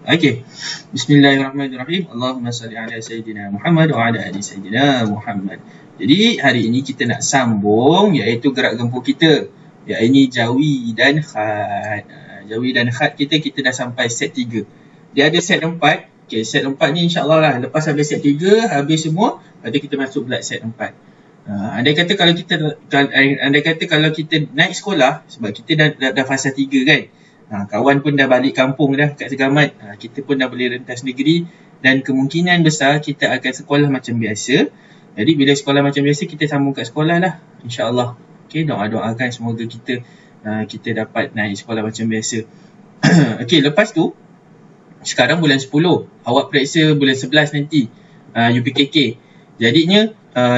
Okey. Bismillahirrahmanirrahim. Allahumma salli ala Sayyidina Muhammad wa ala ali Sayyidina Muhammad. Jadi hari ini kita nak sambung iaitu gerak gempur kita, iaitu jawi dan khat. Jawi dan khat kita dah sampai set 3. Dia ada set 4. Okey, set 4 ni insya-Allah lah lepas habis set 3, habis semua, lepas kita masuk pula set 4. Andai kata kalau kita naik sekolah, sebab kita dah fasa 3 kan. Kawan pun dah balik kampung dah kat Segamat, kita pun dah boleh rentas negeri dan kemungkinan besar kita akan sekolah macam biasa. Jadi bila sekolah macam biasa, kita sambung kat sekolah lah, insya-Allah. Okey, doakan semoga kita dapat naik sekolah macam biasa. Okey, lepas tu sekarang bulan 10, awak periksa bulan 11 nanti UPKK. Jadinya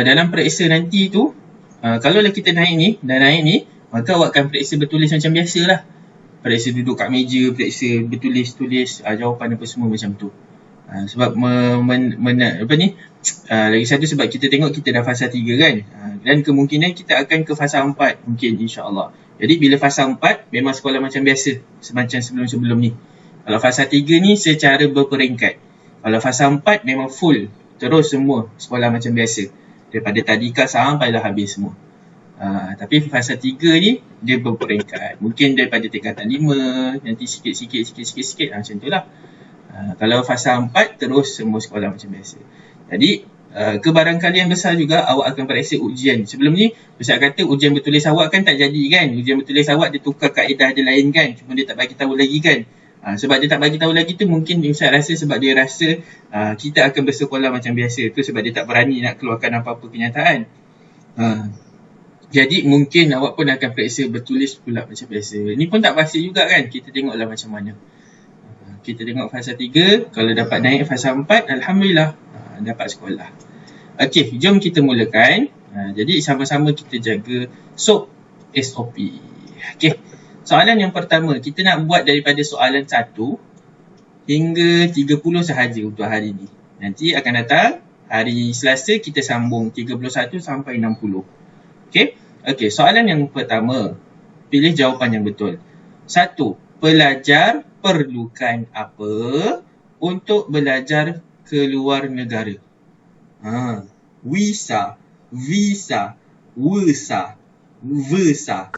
dalam periksa nanti tu, kalau lah kita naik ni, maka awak akan periksa bertulis macam biasalah. Periksa duduk kat meja, periksa bertulis jawapan apa semua macam tu. Sebab lagi satu sebab kita tengok kita dah fasa 3 kan. Dan kemungkinan kita akan ke fasa 4 mungkin, insya-Allah. Jadi bila fasa 4 memang sekolah macam biasa, semacam sebelum-sebelum ni. Kalau fasa 3 ni secara berperingkat. Kalau fasa 4 memang full, terus semua sekolah macam biasa. Daripada tadika sampailah habis semua. Tapi fasa 3 ni dia berperingkat. Mungkin daripada tingkatan 5, nanti sikit-sikit macam tu lah. Kalau fasa 4 terus semua sekolah macam biasa. Jadi kebarangkalian besar juga awak akan periksa ujian. Sebelum ni Ustaz kata ujian bertulis awak kan tak jadi kan. Ujian bertulis awak dia tukar kaedah dia lain kan. Cuma dia tak bagi tahu lagi kan. Sebab dia tak bagi tahu lagi tu mungkin Ustaz rasa sebab dia rasa kita akan bersekolah macam biasa. Tu sebab dia tak berani nak keluarkan apa-apa kenyataan. Jadi mungkin awak pun akan periksa bertulis pula macam biasa. Ini pun tak pasti juga kan. Kita tengoklah macam mana. Kita tengok fasa 3. Kalau dapat naik fasa 4, Alhamdulillah dapat sekolah. Okey, jom kita mulakan. Jadi sama-sama kita jaga SOP. Okey, soalan yang pertama. Kita nak buat daripada soalan 1 hingga 30 sahaja untuk hari ini. Nanti akan datang hari Selasa kita sambung 31 sampai 60. Okey, soalan yang pertama. Pilih jawapan yang betul. 1. Pelajar perlukan apa untuk belajar ke luar negara? Visa, versa.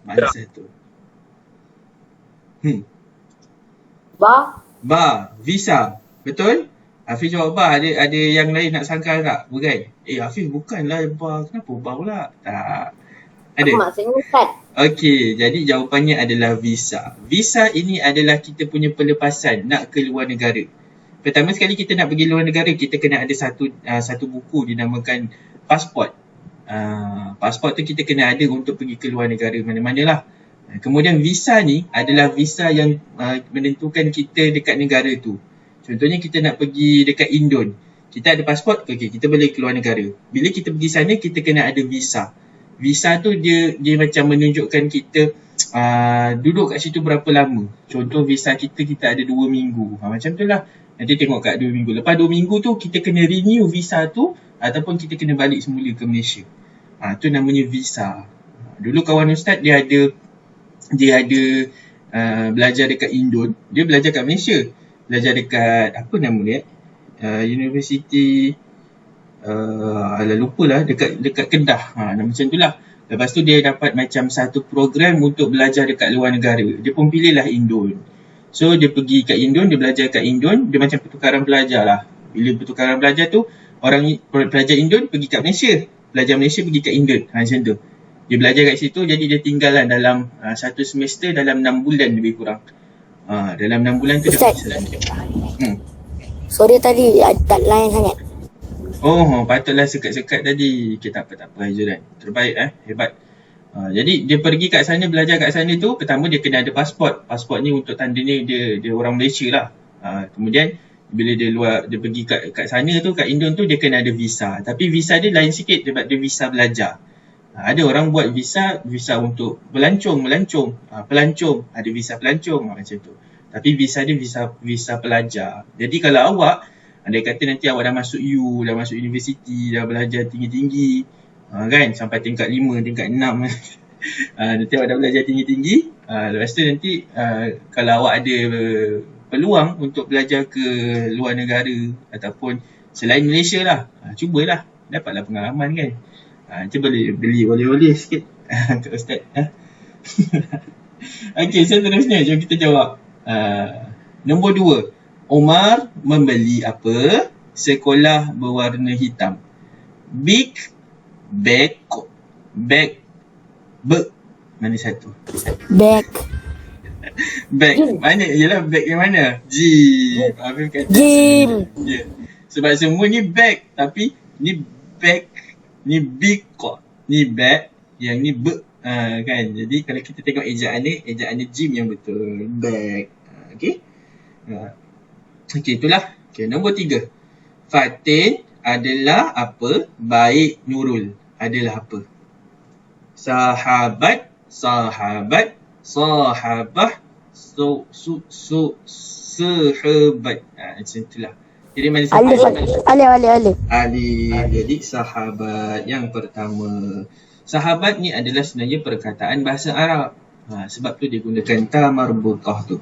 Mana satu? Visa. Betul? Hafiz jawab ba. Ada yang lain nak sangkal tak? Bukan? Hafiz bukanlah ba. Kenapa ba pula? Tak. Ada? Maksudnya kad. Okey, jadi jawapannya adalah visa. Visa ini adalah kita punya pelepasan nak ke luar negara. Pertama sekali kita nak pergi luar negara, kita kena ada satu buku dinamakan pasport. Pasport tu kita kena ada untuk pergi ke luar negara mana-manalah. Kemudian visa ni adalah visa yang menentukan kita dekat negara tu. Contohnya kita nak pergi dekat Indon. Kita ada pasport, okey, kita boleh keluar negara. Bila kita pergi sana, kita kena ada visa. Visa tu dia macam menunjukkan kita duduk kat situ berapa lama. Contoh visa kita ada 2 minggu. Macam tu lah. Nanti tengok kat 2 minggu. Lepas 2 minggu tu kita kena renew visa tu ataupun kita kena balik semula ke Malaysia. Tu namanya visa. Dulu kawan Ustaz dia ada belajar dekat Indon. Dia belajar kat Malaysia. Belajar dekat apa nama dia? Universiti lupalah, dekat Kedah. Macam tu lah. Lepas tu dia dapat macam satu program untuk belajar dekat luar negara. Dia pun pilihlah Indon. So dia pergi kat Indon, dia belajar kat Indon. Dia macam pertukaran pelajar lah. Bila pertukaran pelajar tu, pelajar Indon pergi kat Malaysia. Pelajar Malaysia pergi kat Indon. Macam tu. Dia belajar kat situ, jadi dia tinggal lah dalam satu semester dalam 6 bulan lebih kurang. Dalam 6 bulan tu dia pergi sana. Sorry tadi tak lain sangat. Patutlah sekat-sekat tadi. Okay, tak apa Haizuran. Terbaik hebat. Jadi dia pergi kat sana, belajar kat sana tu, pertama dia kena ada pasport. Pasport ni untuk tandanya dia orang Malaysia lah. Kemudian bila dia pergi kat sana tu, kat Indon tu, dia kena ada visa. Tapi visa dia lain sikit sebab dia visa belajar. Ada orang buat visa untuk melancong. Pelancong, ada visa pelancong macam tu. Tapi visa dia visa pelajar. Jadi kalau awak andai kata nanti awak dah masuk dah masuk universiti, dah belajar tinggi-tinggi, kan, sampai tingkat 5, tingkat 6 nanti awak dah belajar tinggi-tinggi, lepas tu nanti kalau awak ada peluang untuk belajar ke luar negara ataupun selain Malaysia lah, cubalah, dapatlah pengalaman kan. Cuba beli oleh-oleh sikit kat Ustaz. Okey, seterusnya jom kita jawab. Nombor 2. Omar membeli apa? Sekolah berwarna hitam. Big bag. Mana satu? Bag. Bag. Mana? Yelah, bag yang mana? Gym. Afif kata Gym. Ya. Sebab semua ni bag. Tapi ni bag. Ni big kok. Ni bag. Yang ni kan. Jadi kalau kita tengok ejaan ni gym yang betul. Bag. Okay. Okay, itulah. Okay, nombor 3. Fatin adalah apa? Baik Nurul adalah apa? Sahabat, sahabah, sahabat, sahabat. Macam itulah. Jadi mana Alif. Jadi sahabat yang pertama. Sahabat ni adalah sebenarnya perkataan bahasa Arab. Sebab tu dia gunakan ta marbutah tu.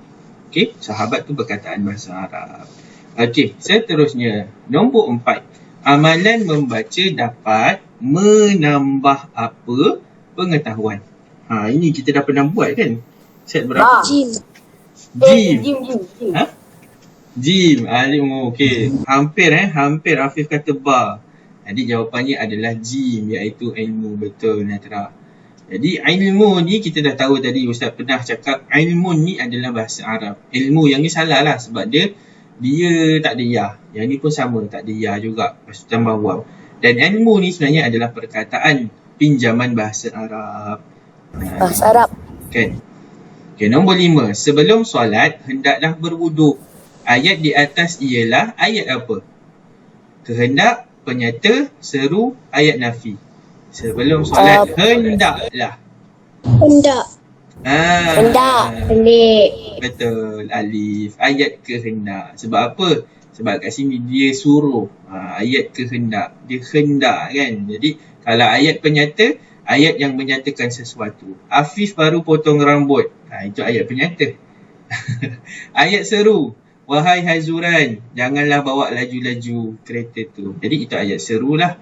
Okey, sahabat tu perkataan bahasa Arab. Okey, seterusnya nombor 4. Amalan membaca dapat menambah apa? Pengetahuan. Ini kita dah pernah buat kan? Set berapa? Gym. Gym. Okey. Hampir Afif kata bar. Jadi jawapannya adalah gym, iaitu ilmu. Betul, Natra. Jadi ilmu ni kita dah tahu tadi, Ustaz pernah cakap ilmu ni adalah bahasa Arab. Ilmu yang ni salah lah sebab dia tak ada ya. Yang ni pun sama, tak ada ya juga. Lepas tu tambah waw. Dan ilmu ni sebenarnya adalah perkataan pinjaman bahasa Arab. Bahasa Arab. Kan? Okay, nombor 5. Sebelum solat, hendaklah berwuduk. Ayat di atas ialah ayat apa? Kehendak, penyata, seru, ayat nafi. Sebelum solat, hendaklah. Hendak. Pelik. Betul, alif. Ayat kehendak. Sebab apa? Sebab kat sini dia suruh. Ayat kehendak. Dia hendak kan. Jadi kalau ayat penyata, ayat yang menyatakan sesuatu. Afif baru potong rambut. Itu ayat penyata. Ayat seru. Wahai Hazuran, janganlah bawa laju-laju kereta tu. Jadi itu ayat seru lah.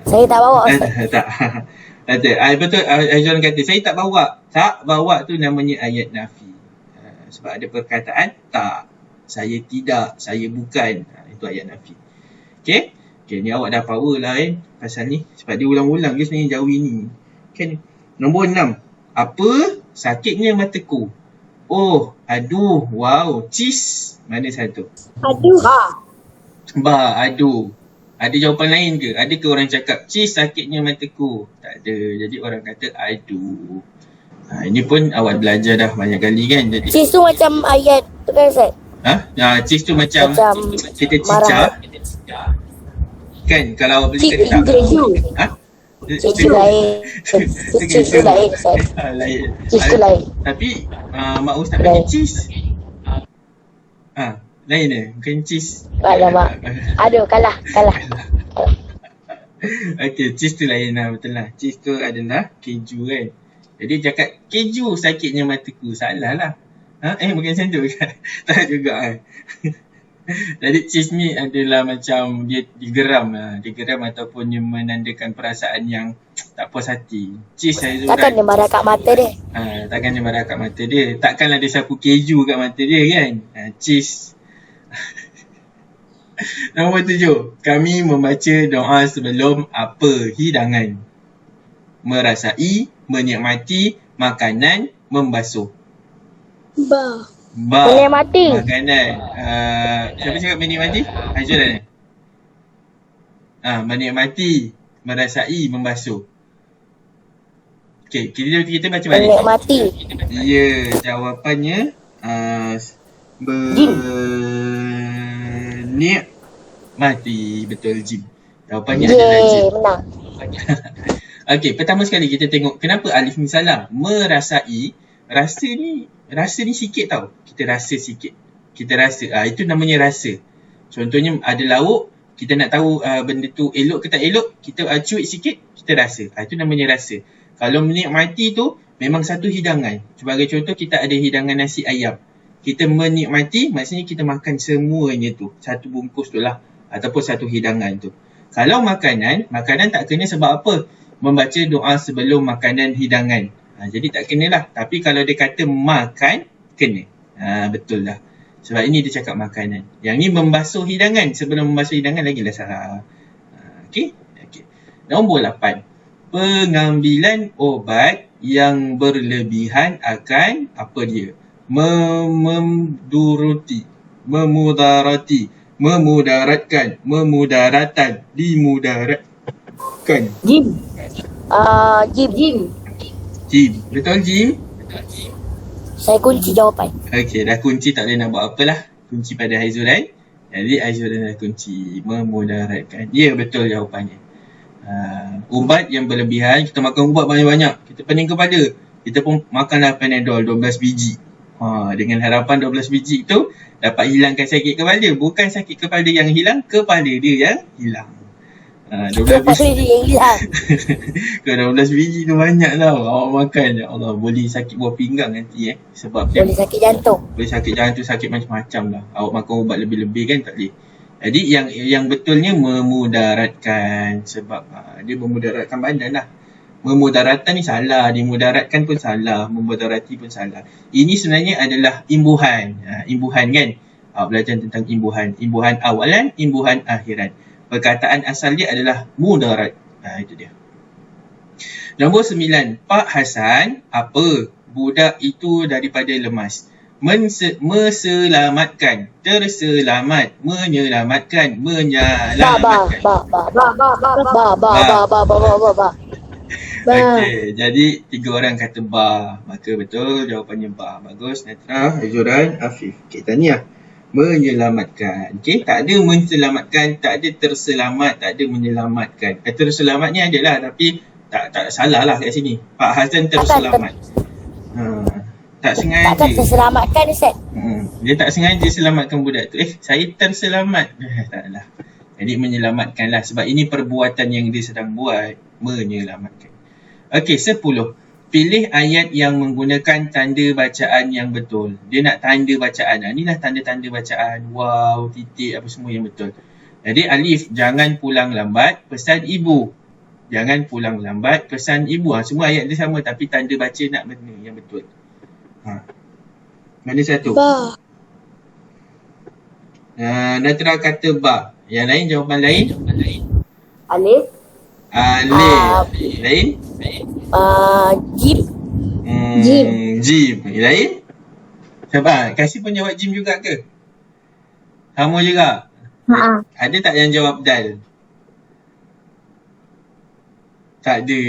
Saya tak bawa. Tak. Betul, Hazuran kata, saya tak bawa. Tak bawa tu namanya ayat nafi. Sebab ada perkataan tak. Saya tidak, saya bukan. Itu ayat nafi. Okay, ni awak dah power lah pasal ni. Sebab dia ulang-ulang je sebenarnya jauh ini. Okay, nombor 6. Apa sakitnya mataku? Oh, aduh, wow, cheese. Mana satu? Aduh. Aduh. Ada jawapan lain ke? Ada ke orang cakap cheese sakitnya mataku? Tak ada. Jadi orang kata aduh. Ini pun awak belajar dah banyak kali kan. Jadi Cheese tu macam ayat tu kan, Ustaz? Cheese tu macam kita cicah. Kan kalau awak beli kat Keju. Keju lain. Cheese tu lain, Ustaz. Lain. Cheese tu lain. Tapi Mak Ustaz bagi cheese. Lain bukan cheese. Alamak. Aduh, kalah. Okey, cheese tu lain lah, betul lah. Cheese tu adalah keju kan. Jadi cakap keju sakitnya mataku. Salah lah. Bukan macam tu kan? Tak juga kan. Jadi cheese ni adalah macam dia digeram lah. Digeram ataupun dia menandakan perasaan yang tak puas hati. Cheese Hazuran. Takkan dia marah kat mata dia? Takkan dia marah kat mata dia. Takkanlah dia sapu keju kat mata dia kan. Cheese. Nombor 7. Kami membaca doa sebelum apa hidangan? Merasai, menikmati, makanan, membasuh. Menikmati. Makanan. Siapa cakap menikmati? Hazuran. Menikmati, merasai, membasuh. Okey, kita baca balik. Menikmati. Ya, jawapannya menikmati. Betul, Jim. Jawapannya adalah Jim. Menang. Okey, pertama sekali kita tengok kenapa alif ni salah. Merasai, rasa ni sikit tau. Kita rasa sikit. Kita rasa. Itu namanya rasa. Contohnya ada lauk, kita nak tahu benda tu elok ke tak elok, kita cuit sikit, kita rasa. Itu namanya rasa. Kalau menikmati tu memang satu hidangan. Sebagai contoh, kita ada hidangan nasi ayam. Kita menikmati maksudnya kita makan semuanya tu. Satu bungkus tu lah. Ataupun satu hidangan tu. Kalau makanan tak kena sebab apa? Membaca doa sebelum makanan hidangan. Jadi tak kenalah. Tapi kalau dia kata makan, kena. Betul lah. Sebab ini dia cakap makanan. Yang ni membasuh hidangan. Sebelum membasuh hidangan lagilah salah. Okey. Nombor 8. Pengambilan obat yang berlebihan akan apa dia? Memudaratkan, dimudaratkan. Jim. Jim. Betul Jim? Saya kunci jawapan. Okey, dah kunci tak boleh nak buat apalah. Kunci pada Haizulan. Jadi Haizulan dah kunci memudaratkan. Ya, betul jawapannya. Ubat yang berlebihan, kita makan ubat banyak-banyak. Kita pening kepala. Kita pun makanlah Panadol 12 biji. Dengan harapan 12 biji tu dapat hilangkan sakit kepala. Bukan sakit kepala yang hilang, kepala dia yang hilang. 12 biji. Dia yang hilang. Kalau 12 biji tu banyak tau. Awak makan, ya Allah, boleh sakit buah pinggang nanti sebab boleh sakit jantung. Boleh sakit jantung, sakit macam-macam lah. Awak makan ubat lebih-lebih kan tak boleh. Jadi yang betulnya memudaratkan, sebab dia memudaratkan badan lah. Memudaratkan ni salah, dimudaratkan pun salah, memudarati pun salah. Ini sebenarnya adalah imbuhan. Imbuhan kan? Belajar tentang imbuhan. Imbuhan awalan, imbuhan akhiran. Perkataan asal dia adalah mudarat. Itu dia. Nombor 9. Pak Hasan, apa? Budak itu daripada lemas. Meselamatkan, terselamat, menyelamatkan, menyelamatkan. Okey, jadi 3 orang kata ba. Maka betul jawapannya ba. Bagus, Netra, Azuran, Afif. Okey, tahniah. Menyelamatkan. Okey, tak ada menyelamatkan, tak ada terselamat, tak ada menyelamatkan. Terselamatnya adalah, tapi tak salah lah kat sini. Pak Hasan terselamat. Tak sengaja. Tak terselamatkan, Ustaz. Dia tak sengaja selamatkan budak tu. Saya terselamat. Taklah. Jadi menyelamatkanlah. Sebab ini perbuatan yang dia sedang buat. Menyelamatkan. Okey, 10. Pilih ayat yang menggunakan tanda bacaan yang betul. Dia nak tanda bacaan. Inilah tanda-tanda bacaan. Wow, titik, apa semua yang betul. Jadi alif, jangan pulang lambat. Pesan ibu. Jangan pulang lambat. Pesan ibu. Semua ayat dia sama. Tapi tanda baca nak benar, yang betul. Mana satu? Ba. Natra kata ba. Yang lain, jawapan lain? Alif. Alif. Lain? Jim. Jim. Lain? Siapa? Kasih pun jawab Jim juga ke? Sama juga? Ada tak yang jawab dal? Tak ada.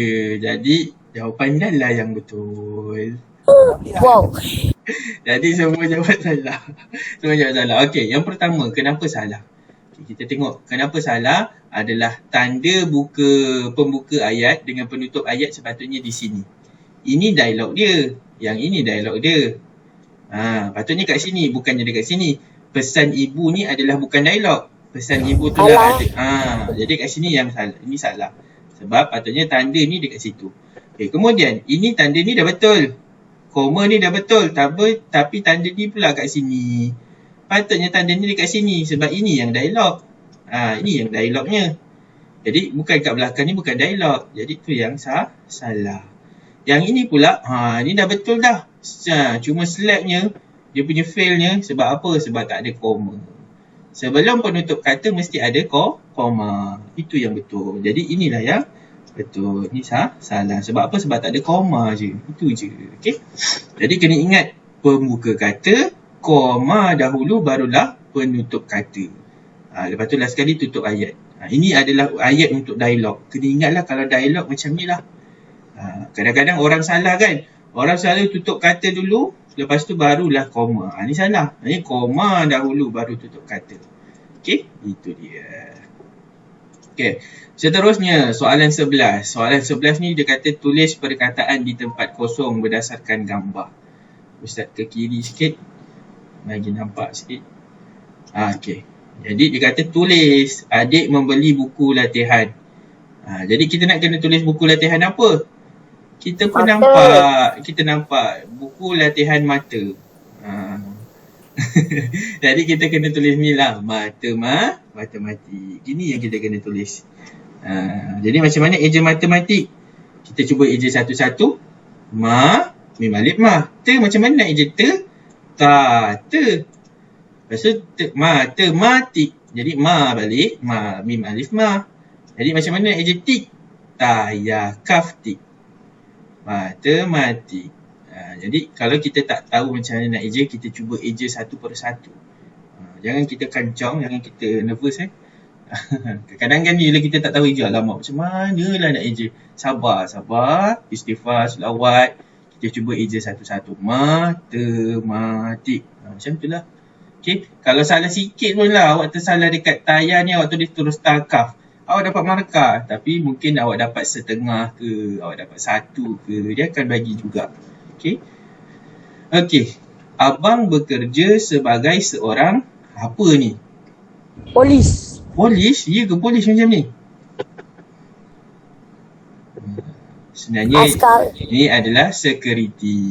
Jadi jawapan dal lah yang betul. Wow. Jadi semua jawab salah. Semua jawab salah. Okey, yang pertama, kenapa salah? Okay, kita tengok kenapa salah adalah tanda pembuka ayat dengan penutup ayat sepatutnya di sini. Ini dialog dia. Yang ini dialog dia. Patutnya kat sini, bukannya dekat sini. Pesan ibu ni adalah bukan dialog. Pesan ibu tu dah ada. Jadi kat sini yang salah. Ini salah. Sebab patutnya tanda ni dekat situ. Okay, kemudian ini tanda ni dah betul. Koma ni dah betul, tapi tanda ni pula kat sini. Patutnya tanda ni dekat sini sebab ini yang dialog. Ini yang dialognya. Jadi bukan kat belakang ni bukan dialog. Jadi tu yang salah. Yang ini pula, ni dah betul dah. Cuma slapnya, dia punya failnya sebab apa? Sebab tak ada koma. Sebelum penutup kata mesti ada koma. Itu yang betul. Jadi inilah yang betul. Ni salah. Sebab apa? Sebab tak ada koma je. Itu je. Okey. Jadi kena ingat pembuka kata, koma dahulu barulah penutup kata. Lepas tu last sekali tutup ayat. Ini adalah ayat untuk dialog. Kena ingatlah kalau dialog macam ni lah. Kadang-kadang orang salah kan. Orang selalu tutup kata dulu, lepas tu barulah koma. Ni salah. Ini koma dahulu baru tutup kata. Okey. Itu dia. Okey. Seterusnya, soalan 11. Soalan 11 ni dia kata tulis perkataan di tempat kosong berdasarkan gambar. Ustaz ke kiri sikit. Bagi nampak sikit. Okey. Jadi dia kata tulis. Adik membeli buku latihan. Jadi kita nak kena tulis buku latihan apa? Kita pun nampak. Kita nampak buku latihan mata. Jadi kita kena tulis ni lah. Matematik. Ini yang kita kena tulis. Jadi macam mana eja matematik? Kita cuba eja satu-satu. Mim alif ma. Macam mana nak eja ta? Lepas tu matematik. Jadi balik. Mim alif ma. Jadi macam mana nak eja tik? Ya kaf tik. Matematik. Jadi kalau kita tak tahu macam mana nak eja, kita cuba eja satu persatu. Jangan kita kancang, jangan kita nervous. Kadang-kadang kan bila kita tak tahu eja, alamak macam mana lah nak eja. Sabar, istighfar, selawat. Kita cuba eja satu-satu. Matematik. Macam tu lah. Okay. Kalau salah sikit pun lah, awak tersalah dekat tayar ni, awak tulis terus takaf. Awak dapat markah, tapi mungkin awak dapat setengah ke, awak dapat 1 ke, dia akan bagi juga. Okey. Abang bekerja sebagai seorang apa ni? Polis. Polis? Ya ke polis macam ni? Sebenarnya Askar. ini adalah security.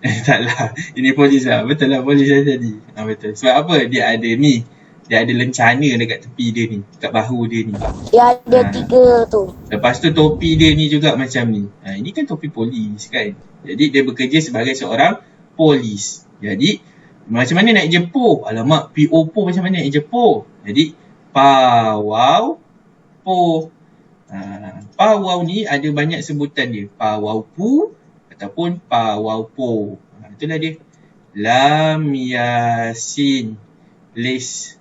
Taklah. Ini polis lah. Betul lah polis lah tadi. Betul. Sebab apa? Dia ada ni. Dia ada lencana dekat tepi dia ni. Dekat bahu dia ni. Dia ada 3 tu. Lepas tu topi dia ni juga macam ni. Ini kan topi polis kan. Jadi dia bekerja sebagai seorang polis. Jadi macam mana nak eja po? Alamak, P-O-Po macam mana nak eja po? Jadi pawau po. Pawau ni ada banyak sebutan dia. Pawau pu ataupun pawau po. Itulah dia. Lam yasin lis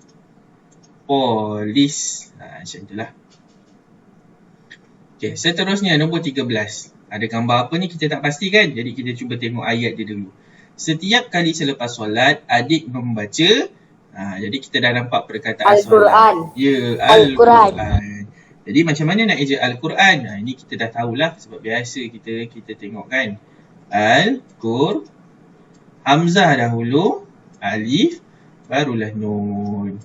polis. Macam itulah. Okay, seterusnya nombor 13. Ada gambar apa ni kita tak pasti kan? Jadi kita cuba tengok ayat dia dulu. Setiap kali selepas solat, adik membaca. Jadi kita dah nampak perkataan Al-Quran. solat. Ya, Al-Quran. Jadi macam mana nak eja Al-Quran? Ini kita dah tahulah sebab biasa kita tengok kan. Al-Qur. Hamzah dahulu. Alif. Barulah nun.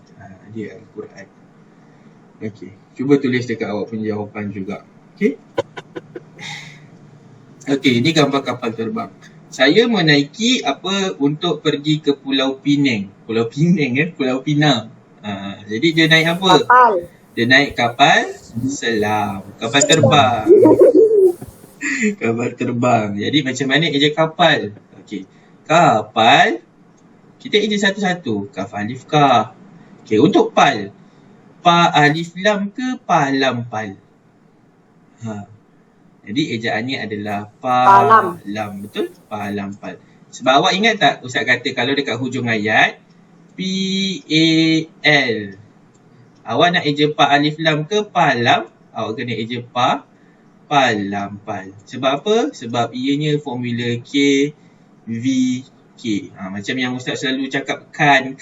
Dia Al-Quran. Okey. Cuba tulis dekat awak punya jawapan juga. Okey. Okey, ini gambar kapal terbang. Saya menaiki apa untuk pergi ke Pulau Pinang. Pulau Pinang Pulau Pinang. Jadi dia naik apa? Kapal. Dia naik kapal selam. Kapal terbang. Kapal terbang. Jadi macam mana eja kapal? Okey. Kapal. Kita eja satu-satu. Kaf alif ka. Okey, untuk pal. Pa alif lam ke pa lam pal? Jadi ejaannya adalah Palam. lam. Betul? Palam pal. Sebab awak ingat tak Ustaz kata kalau dekat hujung ayat P-A-L. Awak nak eja pa alif lam ke palam? Awak kena eja palam pal. Sebab apa? Sebab ianya formula K, V, K. Macam yang Ustaz selalu cakap kan.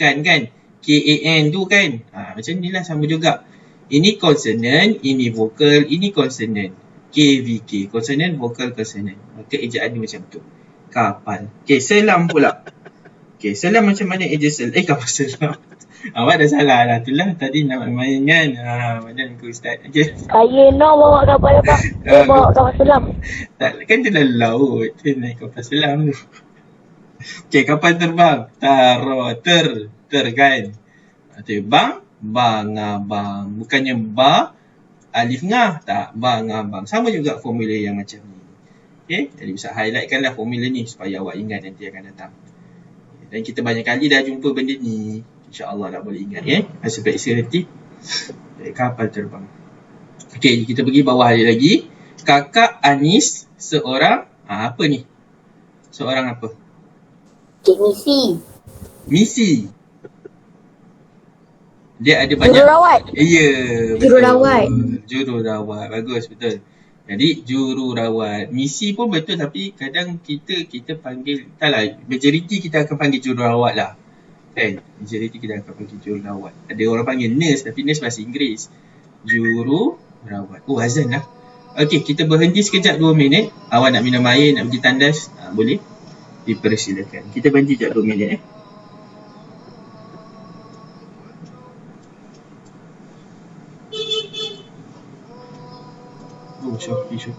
K-A-N tu kan. Macam ni lah sama juga. Ini consonant, ini vokal, ini consonant. K-V-K. Consonant, vokal, consonant. Maka ejaan ni macam tu. Kapal. Okay, selam pula. Okay, selam macam mana eja selam? Kapal selam. Awak dah salah lah. Itulah tadi nak main kan. Mana ke Ustaz? Okay. Saya nak bawa kapal apa? Saya bawa kapal selam. Tak, kan dia dalam laut. Dia naik kapal selam tu. Okay, kapal terbang. Ter kan. Bang, bang. Bukannya ba, alif ngah. Tak, bang, abang. Sama juga formula yang macam ni. Okay, jadi bisa highlightkanlah formula ni supaya awak ingat nanti akan datang. Dan kita banyak kali dah jumpa benda ni. InsyaAllah dah boleh ingat ya. Masa periksa nanti. Kapal terbang. Okay, kita pergi bawah lagi. Kakak Anis seorang, apa ni? Seorang apa? Cik Misi. Dia ada banyak. Jururawat. Ya. Jururawat. Jururawat. Bagus, betul. Jadi jururawat. Misi pun betul tapi kadang kita panggil, taklah, majoriti kita akan panggil jururawat lah. Kan? Majoriti kita akan panggil jururawat. Ada orang panggil nurse tapi nurse bahasa Inggeris. Jururawat. Azan lah. Okey, kita berhenti sekejap 2 minit. Awak nak minum air, nak pergi tandas, boleh? Dipersilakan. Kita berhenti sekejap 2 minit Shopee.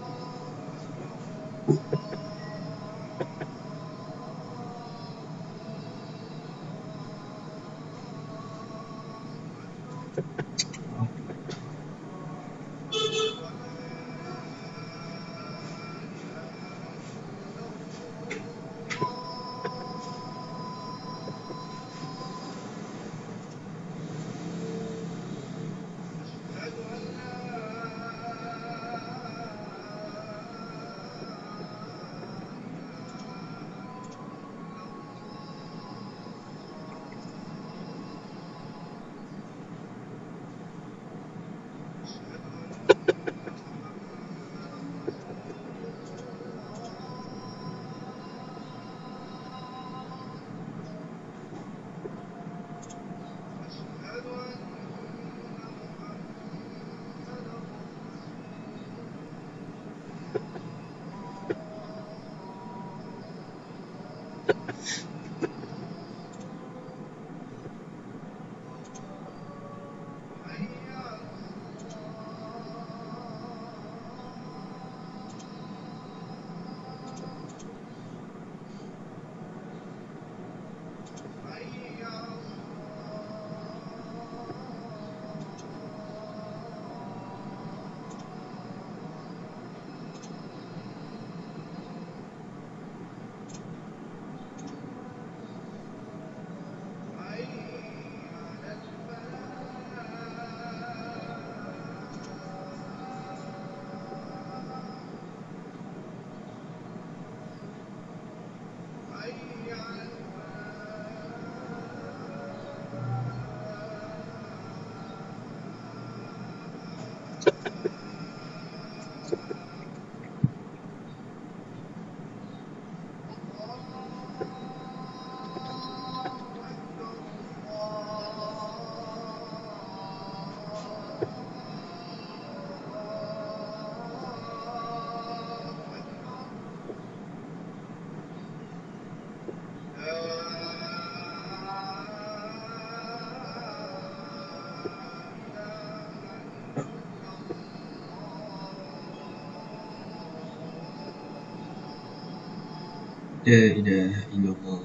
لا إله إلا الله.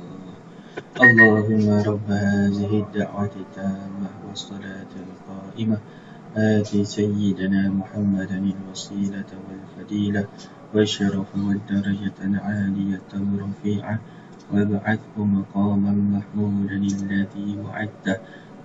اللهم رب هذه الدعوة التامة والصلاة القائمة آت سيدنا محمدا الوسيلة والفضيلة والشرف والدرجة العالية الرفيعة وابعثه مقاما محمودا الذي وعدته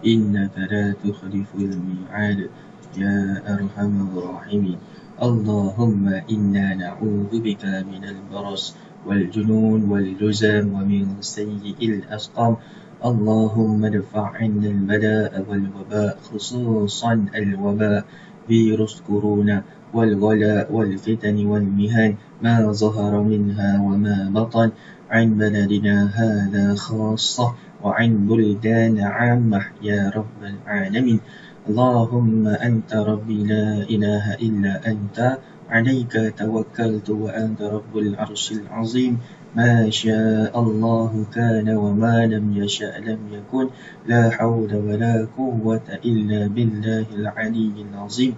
إنك لا تخلف الميعاد يا أرحم الراحمين. اللهم إنا نعوذ بك من البرص والجنون والجزام ومن سيء الأسقام. اللهم ادفع عنا البلاء والوباء خصوصا الوباء فيروس كورونا والغلاء والفتن والمهان ما ظهر منها وما بطن عن بلدنا هذا خاصة وعن بلدان عامة يا رب العالمين. اللهم أنت ربي لا إله إلا أنت عليك توكلت وأنت رب العرش العظيم. ما شاء الله كان وما لم يشأ لم يكن. لا حول ولا قوة إلا بالله العلي العظيم.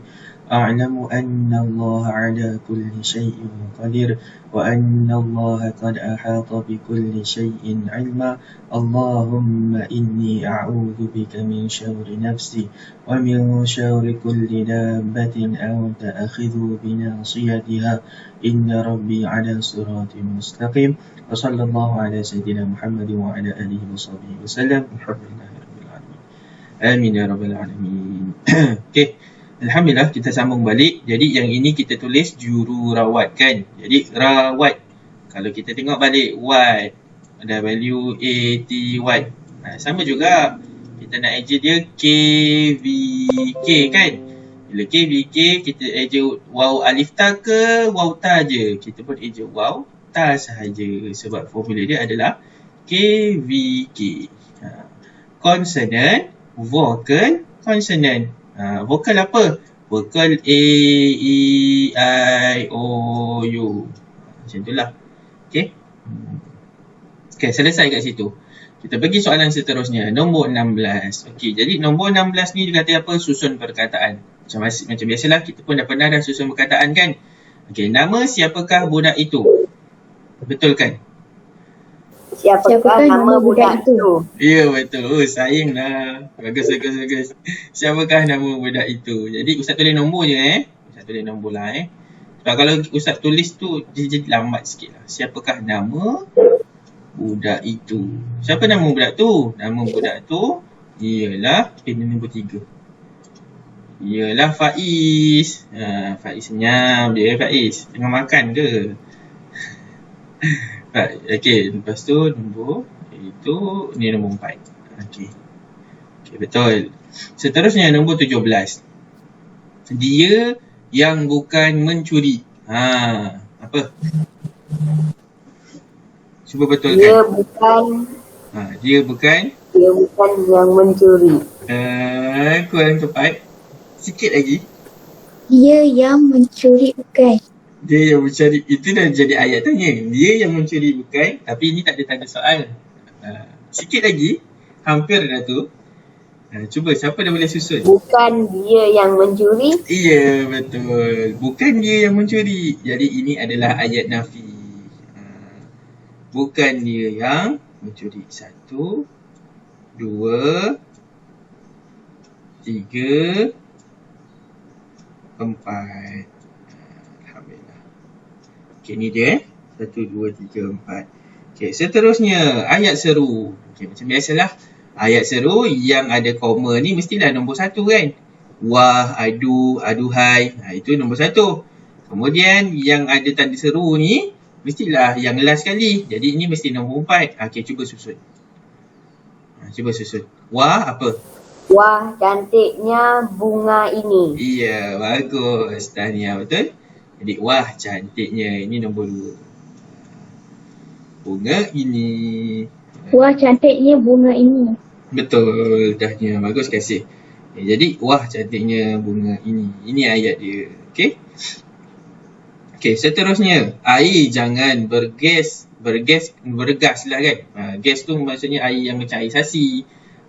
أعلم أن الله على كل شيء قدير وأن الله قد أحاط بكل شيء علما. اللهم إني أعوذ بك من شر نفسي ومن شر كل دابة أنت آخذ بناصيتها إن ربي على صراط مستقيم. وصلى الله على سيدنا محمد وعلى آله وصحبه وسلم. الحمد لله رب العالمين. Amin ya rabbal alamin. Okey. Alhamdulillah, kita sambung balik. Jadi yang ini kita tulis jururawat kan. Jadi rawat. Kalau kita tengok balik watt, ada value AT watt. Sama juga. Kita nak eja dia KVK kan. Bila KVK kita eja waw alif ta ke waw ta je. Kita pun eja waw ta sahaja. Sebab formula dia adalah KVK. Consonant, vocal, consonant. Vokal apa? Vokal A, E, I, O, U. Macam itulah. Okey. Okey, selesai kat situ. Kita pergi soalan seterusnya. Nombor 16. Okey, jadi nombor 16 ni dia kata apa? Susun perkataan. Macam biasalah, kita pun dah pernah dah susun perkataan kan? Okey, nama siapakah budak itu? Betul kan? Siapakah nama budak itu? Ya, betul. Oh, saing lah. Bagus. Siapakah nama budak itu? Jadi, Ustaz tulis nombor je Ustaz tulis nombor lah Sebab kalau Ustaz tulis tu, dia jadi lambat sikit lah. Siapakah nama budak itu? Siapa nama budak tu? Nama budak tu ialah nombor 3. Ialah Faiz. Faiz senyap dia Faiz. Tengah makan ke? Okey, lepas tu nombor itu ni nombor 4. Okey, betul. Seterusnya nombor 17. Dia yang bukan mencuri. Apa? Cuba betulkan. Dia bukan yang mencuri. Kurang tepat. Sikit lagi. Dia yang mencuri bukan. Dia yang mencuri. Itu dah jadi ayat tanya. Dia yang mencuri bukan. Tapi ini tak ada tanda soal. Sikit lagi. Hampir dah tu. Cuba siapa dah boleh susun? Bukan dia yang mencuri. Ya, betul. Bukan dia yang mencuri. Jadi ini adalah ayat nafi. Bukan dia yang mencuri. 1, 2, 3, 4. Alhamdulillah. Okey, ni dia 1, 2, 3, 4. Okey, seterusnya ayat seru. Okey, macam biasalah. Ayat seru yang ada koma ni mestilah nombor 1 kan. Wah, adu, aduhai. Itu nombor 1. Kemudian yang ada tanda seru ni mestilah yang last sekali. Jadi ini mesti nombor 4. Okey, cuba susun. Cuba susun. Wah, apa? Wah, cantiknya bunga ini. Iya, bagus. Tahniah, betul? Jadi, wah, cantiknya. Ini nombor 2. Bunga ini. Wah, cantiknya bunga ini. Betul. Tahniah. Bagus, kasih. Jadi, wah, cantiknya bunga ini. Ini ayat dia. Okey? Okey, seterusnya. Air jangan bergas lah kan. Gas tu maksudnya air yang macam air sasi.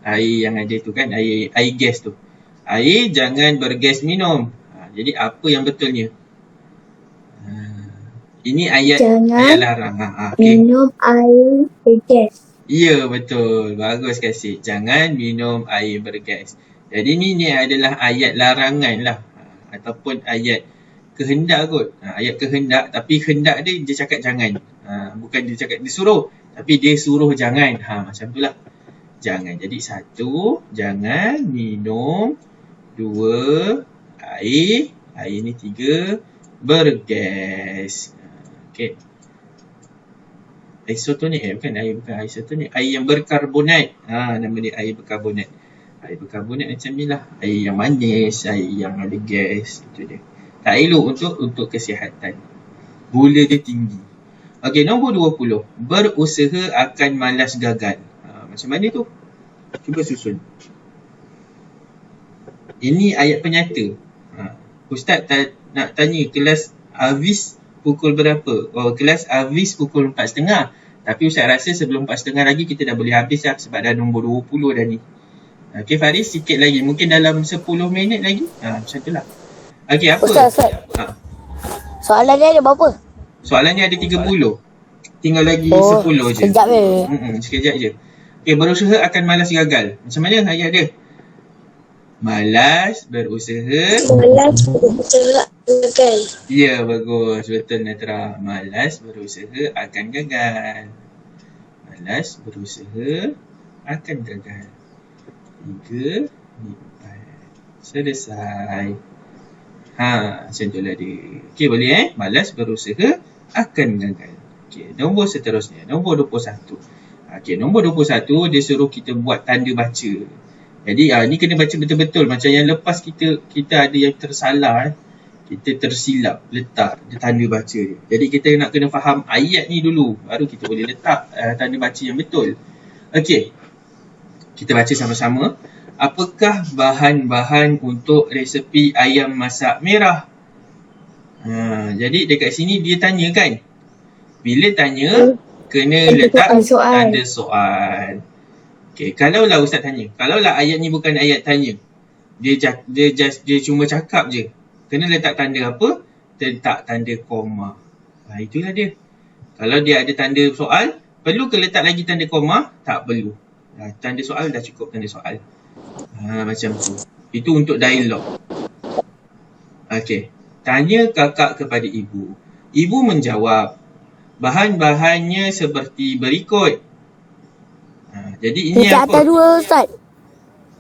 Air yang ada tu kan, air gas tu. Air jangan bergas minum. Jadi apa yang betulnya? Ini ayat larang. Okay. Minum air bergas. Ya, betul. Bagus kasih. Jangan minum air bergas. Jadi ni adalah ayat larangan lah. Ataupun ayat kehendak kot. Ayat kehendak, tapi hendak dia cakap jangan. Bukan dia cakap dia suruh, tapi dia suruh jangan. Macam tu lah. Jangan. Jadi 1, jangan minum. 2, air ni 3, bergas. Okey. Isotonik bukan air isotonik. Air yang berkarbonat. Nama dia air berkarbonat. Air berkarbonat macam ni lah. Air yang manis, air yang ada gas. Itu dia. Tak elok untuk kesihatan. Gula dia tinggi. Okey, nombor 20. Berusaha akan malas gagal. Macam mana tu? Cuba susun. Ini ayat penyata. Ustaz nak tanya kelas Hafiz pukul berapa? Kelas Hafiz pukul 4.30. Tapi Ustaz rasa sebelum 4.30 lagi kita dah boleh habis lah. Sebab dah nombor 20 dah ni. Okey Faris, sikit lagi. Mungkin dalam 10 minit lagi. Macam tu lah. Okey, apa? Ustaz. Soalan dia ada berapa? Soalannya ada 30. Tinggal lagi 10 je. Sekejap je. Sekejap je. Okey, berusaha akan malas gagal. Macam mana ayat dia? Malas berusaha. Malas berusaha gagal. Ya, bagus. Betul Natra. Malas berusaha akan gagal. Malas berusaha akan gagal. 3, 4. Selesai. Macam tu lah dia. Okey, boleh Malas berusaha akan gagal. Okey, nombor seterusnya. Nombor 21. Okey, nombor 21 dia suruh kita buat tanda baca. Jadi ni kena baca betul-betul. Macam yang lepas kita ada yang tersalah. Kita tersilap letak tanda baca dia. Jadi kita nak kena faham ayat ni dulu. Baru kita boleh letak tanda baca yang betul. Okey. Kita baca sama-sama. Apakah bahan-bahan untuk resepi ayam masak merah? Jadi dekat sini dia tanya kan. Bila tanya, kena letak tanda soal. Okay, kalaulah Ustaz tanya. Kalaulah ayat ni bukan ayat tanya. Dia cuma cakap je. Kena letak tanda apa? Letak tanda koma. Itulah dia. Kalau dia ada tanda soal, Perlu ke letak lagi tanda koma? Tak perlu. Tanda soal dah cukup tanda soal. Macam tu. Itu untuk dialog. Okey. Tanya kakak kepada ibu. Ibu menjawab. Bahan-bahannya seperti berikut. Jadi ini Titik apa? atas 2 Ustaz.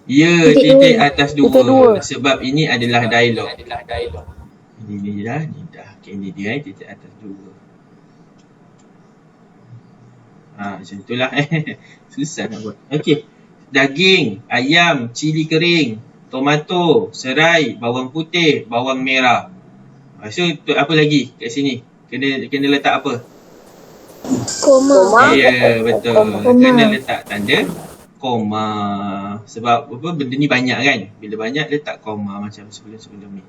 Ya, titik atas 2. Titik dua. Sebab ini adalah dialog. Ini dah. Okay, ini dia titik atas 2. Macam itulah. Susah nak buat. Okey. Daging, ayam, cili kering, tomato, serai, bawang putih, bawang merah. So, apa lagi kat sini? Kena letak apa? Koma. Ya, betul. Koma. Kena letak tanda koma. Sebab apa, benda ni banyak kan? Bila banyak letak koma macam sebelum-sebelum ni.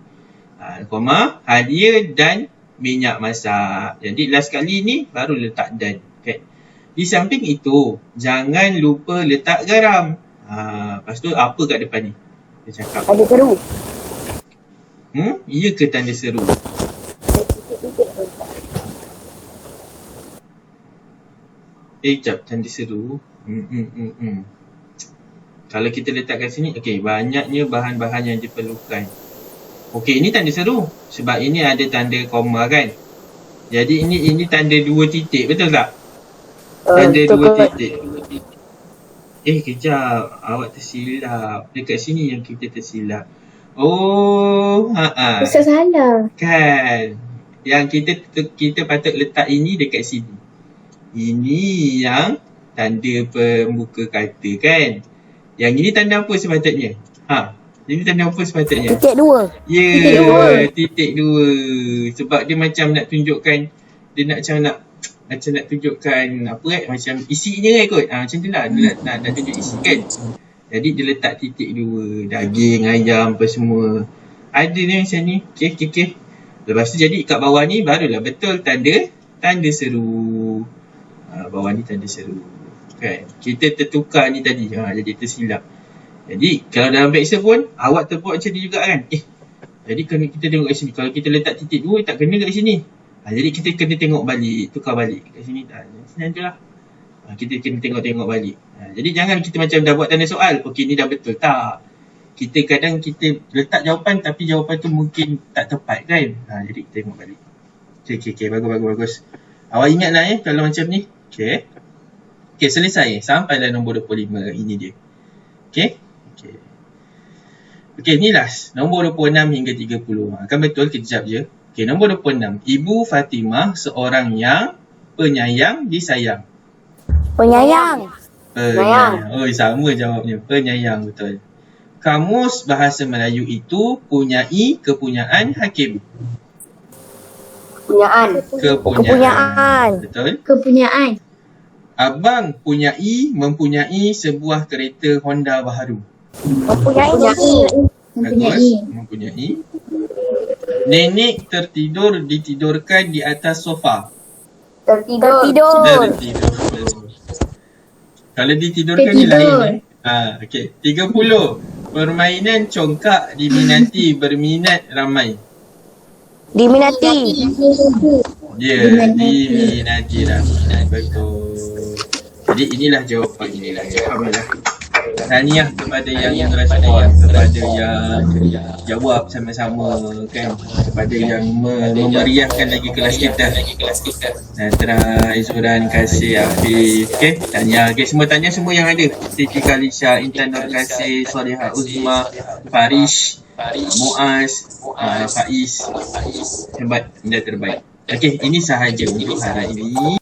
Koma, hadiah dan minyak masak. Jadi last kali ni baru letak dan. Okay. Di samping itu, jangan lupa letak garam. Lepas tu apa kat depan ni? Dia cakap. Ada seru. Ya ke tanda seru? Sekejap, tanda seru. Kalau kita letak kat sini, okey, banyaknya bahan-bahan yang diperlukan. Okey, ini tanda seru. Sebab ini ada tanda koma kan. Jadi ini tanda 2 titik, betul tak? Tanda 2 titik. Kejap. Awak tersilap. Dekat sini yang kita tersilap. Ustaz salah. Kan. Yang kita patut letak ini dekat sini. Ini yang tanda pembuka kata kan. Yang ini tanda apa sepatutnya? Ini tanda apa sepatutnya? Titik 2. Ya, titik 2. Sebab dia macam nak tunjukkan, dia nak macam nak tunjukkan apa macam isinya kot. Macam tu lah, dia nak tunjuk isi kan. Jadi dia letak titik 2. Daging, ayam apa semua. Ada ni macam ni. Okay. Lepas tu jadi kat bawah ni barulah betul tanda seru. Bawah ni tanda seru. Kan? Kita tertukar ni tadi. Jadi tersilap. Jadi kalau dalam Excel pun awak terbuat macam ni juga kan. Jadi kalau kita tengok kat sini, kalau kita letak titik 2 tak kena kat sini. Jadi kita kena tengok balik, tukar balik kat sini. Senang je lah. Kita kena tengok balik. Jadi jangan kita macam dah buat tanda soal. Okey, ni dah betul. Tak. Kadang kita letak jawapan tapi jawapan tu mungkin tak tepat kan. Jadi kita tengok balik. Okey. Bagus. Awak ingat lah kalau macam ni. Okey, selesai. Sampailah nombor 25. Ini dia. Okey, ni last. Nombor 26 hingga 30. Kan betul, kejap je. Okey, nombor 26. Ibu Fatimah seorang yang penyayang disayang. Penyayang. Sama jawabnya. Penyayang, betul. Kamus Bahasa Melayu itu punyai kepunyaan hakim. Kepunyaan. Betul. Kepunyaan. Abang mempunyai sebuah kereta Honda baharu. Mempunyai. Nenek ditidurkan di atas sofa. Tertidur. Kalau ditidurkan ni lain. Okey. 30. Permainan congkak diminati berminat ramai. Diminati. Diminati ramai. Betul. Jadi inilah jawapan. Alhamdulillah. Tahniah kepada yang respon, kepada yang jawab sama-sama kan, kepada yang memeriahkan lagi kelas kita. Natra, Izzuran, Kasih, Afif. Okey, tahniah. Okey, semua tanya semua yang ada. Siti Kalisha, Intan Nur Kasih, Solihah Uzma, Farish, Muaz, Faiz. Hebat, anda terbaik. Okey, ini sahaja untuk hari ini.